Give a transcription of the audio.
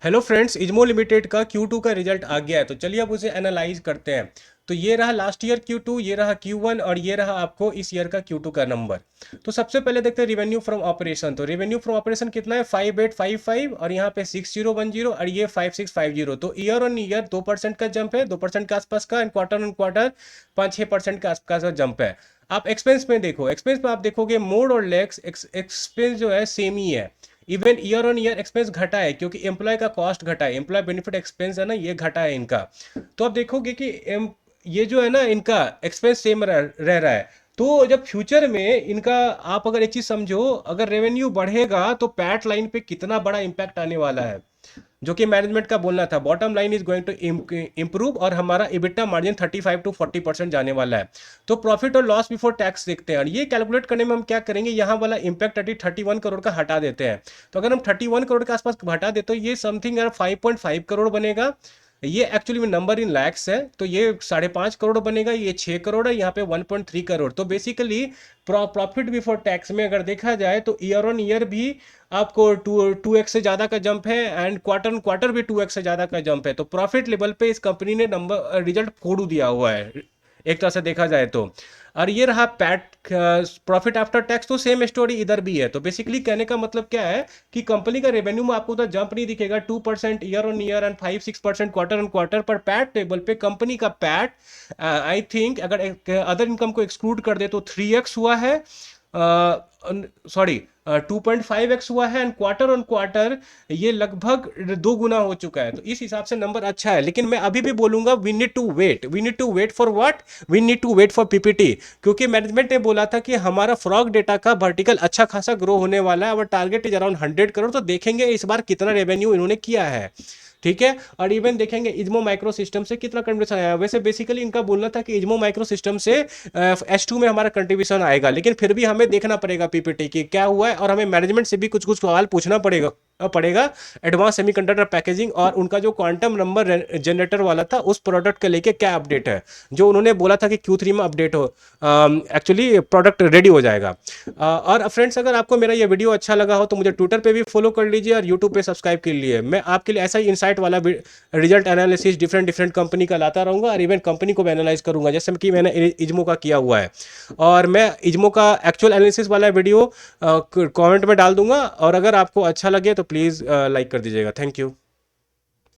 Hello friends, इजमो limited का Q2 का result आ गया है। तो चलिए अब उसे एनालाइज करते हैं। तो ये रहा लास्ट ईयर Q2, ये रहा Q1 और ये रहा आपको इस ईयर का Q2 का नंबर। तो सबसे पहले देखते हैं रिवेन्यू फ्रॉम ऑपरेशन। तो रेवेन्यू फ्रॉम ऑपरेशन कितना है? 5855 और यहाँ पे 6010 और ये 5650। तो ईयर ऑन ईयर 2% का जंप है, 2% के आसपास का। एंड क्वार्टर ऑन क्वार्टर 5-6% के आसपास का जंप है। आप एक्सपेंस में देखो, एक्सपेंस में आप देखोगे मोड और लेक्स एक्सपेंस जो है सेम ही है। Even year on year expense घटा है क्योंकि एम्प्लॉय का कॉस्ट घटा है, एम्प्लॉय बेनिफिट एक्सपेंस है ना, ये घटा है इनका। तो आप देखोगे कि ये जो है ना इनका एक्सपेंस सेम रह रहा है। तो जब फ्यूचर में इनका, आप अगर एक चीज समझो, अगर रेवेन्यू बढ़ेगा तो पैट लाइन पे कितना बड़ा इंपैक्ट आने वाला है, जो कि मैनेजमेंट का बोलना था। Bottom line is going to improve और हमारा इबिटा मार्जिन 35 to 40% जाने वाला है। तो प्रॉफिट और लॉस बिफोर टैक्स देखते हैं, और ये कैलकुलेट करने में हम क्या करेंगे, यहाँ वाला इंपैक्ट 31 करोड़ का हटा देते हैं। तो अगर हम 31 करोड़ के आसपास हटा देते तो ये समथिंग यार 5.5 करोड़ बनेगा। ये एक्चुअली में नंबर इन लैक्स है, तो ये 5.5 करोड़ बनेगा, ये 6 करोड़ है, यहाँ पे 1.3 करोड़। तो बेसिकली प्रॉफिट बिफोर टैक्स में अगर देखा जाए तो ईयर ऑन ईयर भी आपको 2x से ज़्यादा का जंप है, एंड क्वार्टर ऑन क्वार्टर भी 2x से ज़्यादा का जंप है। तो प्रॉफिट लेवल पे इस कंपनी ने नंबर रिजल्ट फोड़ू दिया हुआ है एक तरह से देखा जाए तो। और ये रहा पैट प्रॉफिट आफ्टर टैक्स, तो सेम स्टोरी इधर भी है। तो बेसिकली कहने का मतलब क्या है कि कंपनी का रेवेन्यू में आपको उधर जंप नहीं दिखेगा, 2% year on year and 5-6% quarter on quarter, पर पैट टेबल पे कंपनी का पैट आई थिंक अगर अदर इनकम को एक्सक्लूड कर दे तो 3x हुआ है, सॉरी 2.5x हुआ है, एंड क्वार्टर ऑन क्वार्टर ये लगभग 2 गुना हो चुका है। तो इस हिसाब से नंबर अच्छा है, लेकिन मैं अभी भी बोलूंगा we need to wait for what, we need to wait for PPT. क्योंकि मैनेजमेंट ने बोला था कि हमारा फ्रॉग डेटा का वर्टिकल अच्छा खासा ग्रो होने वाला है, और टारगेट इज अराउंड 100 करोड़। तो देखेंगे इस बार कितना रेवेन्यू इन्होंने किया है, ठीक है। और इवन देखेंगे इज्मो माइक्रो सिस्टम से कितना कंट्रीब्यूशन आया। वैसे बेसिकली इनका बोलना था कि इज्मो माइक्रो सिस्टम से H2 में हमारा कंट्रीब्यूशन आएगा, लेकिन फिर भी हमें देखना पड़ेगा पीपीटी की क्या हुआ है, और हमें मैनेजमेंट से भी कुछ कुछ सवाल पूछना पड़ेगा एडवांस सेमीकंडक्टर पैकेजिंग और उनका जो क्वांटम नंबर जनरेटर वाला था उस प्रोडक्ट के लेके क्या अपडेट है, जो उन्होंने बोला था कि Q3 में अपडेट हो, एक्चुअली प्रोडक्ट रेडी हो जाएगा। और फ्रेंड्स, अगर आपको मेरा ये वीडियो अच्छा लगा हो तो मुझे ट्विटर पे भी फॉलो कर लीजिए और यूट्यूब पे सब्सक्राइब कर लिए। मैं आपके लिए ऐसा ही इनसाइट वाला result analysis different different company का लाता रहूँगा, और इवन कंपनी को भी एनालाइज करूँगा जैसे कि मैंने इज्मो का किया हुआ है। और मैं इज्मो का एक्चुअल एनालिसिस वाला वीडियो कमेंट में डाल दूंगा, और अगर आपको अच्छा लगे तो प्लीज़ लाइक कर दीजिएगा। Thank you.